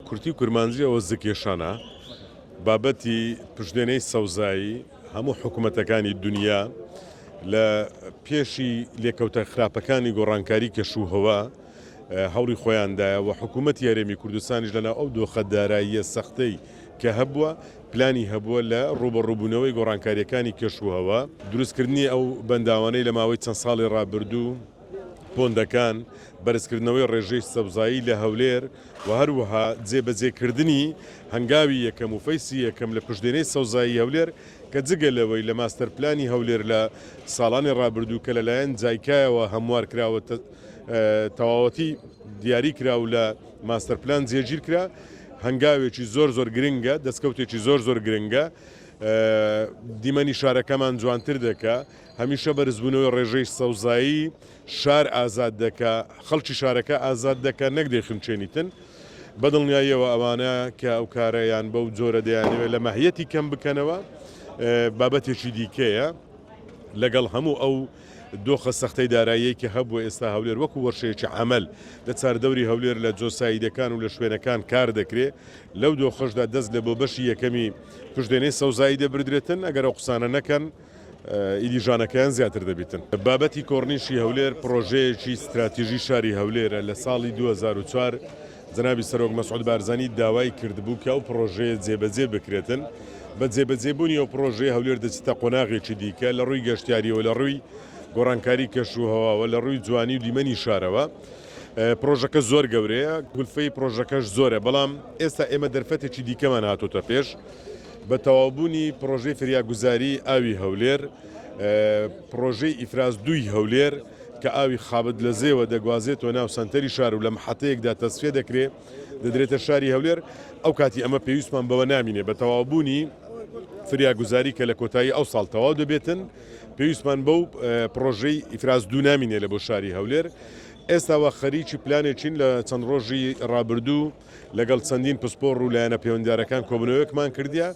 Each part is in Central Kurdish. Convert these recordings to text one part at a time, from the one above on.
کورتی و کورمانجیەوە زکێشانە بابەتی پشتێنەی سەوزایی هەموو حکوومەتەکانی دنیا لە پێشی لێکەوتە خراپەکانی گۆڕانکاری کەشوهەوە هەوڵی خۆیاندایە و حکوومەتی هەرێمی کوردستانیش لەناو ئەو دۆخەداراییە سەختەی کە هەبووە پلانی هەبووە لە ڕوبەڕووبوونەوەی گۆڕانکاریەکانی کەشوهەوە دروستکردنی ئەو بەنداوانەی لە ماوەی چەند ساڵی ڕابردوو پۆندەکان بەرزکردنەوەی ڕێژەی سەوزایی لە هەولێر و هەروەها جێبەجێکردنی هەنگاوی یەکەم و فەیسی یەکەم لە پشتێنەی سەوزایی هەولێر کە جگەلەوەی لە ماستەر پلانی هەولێر لە ساڵانی ڕابردوو کە لەلایەن جایکایەوە هەموار کراوە تەواوەتی دیاری کرا و لە ماستەر پلان جێگیر کرا هەنگاوێکی زۆر گرنگە دەستکەوتێکی زۆر گرنگە دیمەنی شارەکەمان جوانتر دەکا هەمیشە بەرزبوونەوەی ڕێژەی سەوزایی شار ئازاد دەکا خەڵکی شارەکە ئازاد دەکا نەک دەیخمچێنیتن بەدڵنیاییەوە ئەوانە کە ئەو کارەیان بەو جۆرە دەیانەوێت لە ماهیەتی کەم بکەنەوە بابەتێکی دیکەیە لەگەڵ هەموو ئەو دۆخە سەختەی دارایی کە هەبووە ئێستا هەولێر وەکو وەرشەیەکی عمل لە چاردەوری هەولێر لە جۆساییدەکان و لە شوێنەکان کار دەکرێت لەو دۆخەشدا دەست لە بۆ بەشی یەکەمی پشتێنەی سەوزایی دەبردرێتن ئەگەر ئەو قسانە نەکەن ئیلیژانەکەیان زیاتر دەبێتن. بابەتی کۆڕنیشی هەولێر پرۆژەیەکی استراتیژی شاری هەولێرە لە ساڵی 2004 جەنابی سەرۆک مەسعود بارزانی داوای کردبوو کە ئەو پرۆژەیە جێبەجێ بکرێتن بە جێبەجێبوونی ئەو پرۆژەی هەولێر دەچێتە قۆناغێکی دیکە لە ڕووی گەشتیاریەوە لە ڕووی گۆڕانکاری کەشوهەواوە لە ڕووی جوانی و دیمەنی شارەوە پرۆژەکە زۆر گەورەیە گولفەی پرۆژەکەش زۆرە بەڵام ئێستا ئێمە دەرفەتێکی دیکەمان هاتوتە پێش بە تەواوبوونی پرۆژەی فریاگوزاری ئاوی هەولێر پرۆژەی ئیفراز دووی هەولێر کە ئاوی خابت لە زێوە دەگوازێتەوە ناو سەنتەری شار و لە محەتەیەکدا تەسفێ دەکرێت دەدرێتە شاری هەولێر ئەو کاتی ئەمە پێویستمان بەوە نامینێ بە تەواوبوونی فریاگوزاری کە لە کۆتایی ئەو ساڵ تەواو دەبێتن پێویستمان بەو پرۆژەی ئیفراز دوو نامینێ لە بۆ شاری هەولێر ئێستاوە خەریکی پلانێکین لە چەند ڕۆژی ڕابردوو لەگەڵ چەندین پسپۆڕ و لایەنە پەیوەندیارەکان کۆبنەوەیەکمان کردیا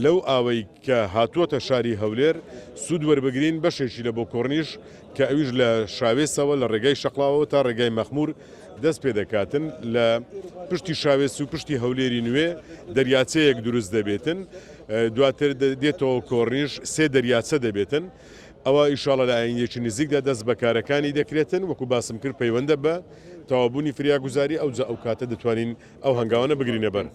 لەو ئاوەی کە هاتووەتە شاری هەولێر سوود وەربگرین بەشێکی لە بۆ کۆڕنیش کە ئەویش لە شاوێسەوە لە ڕێگای شەقڵاوەوە تا ڕێگای مەخمور دەست پێ دەکاتن لە پشتی شاوێس و پشتی هەولێری نوێ دەریاچەیەک دروست دەبێتن دواتر دێتەوە کۆڕنیش سێ دەریاچە دەبێتن ئەوە ئیشاڵە لە ئاینێکی نزیکدا دەست بەکارەکانی دەکرێتن وەکو باسم کرد پەیوەندە بە تەواوبوونی فریاگوزاری ئەو کاتە دەتوانین ئەو هەنگاوانە بگرینە بەر.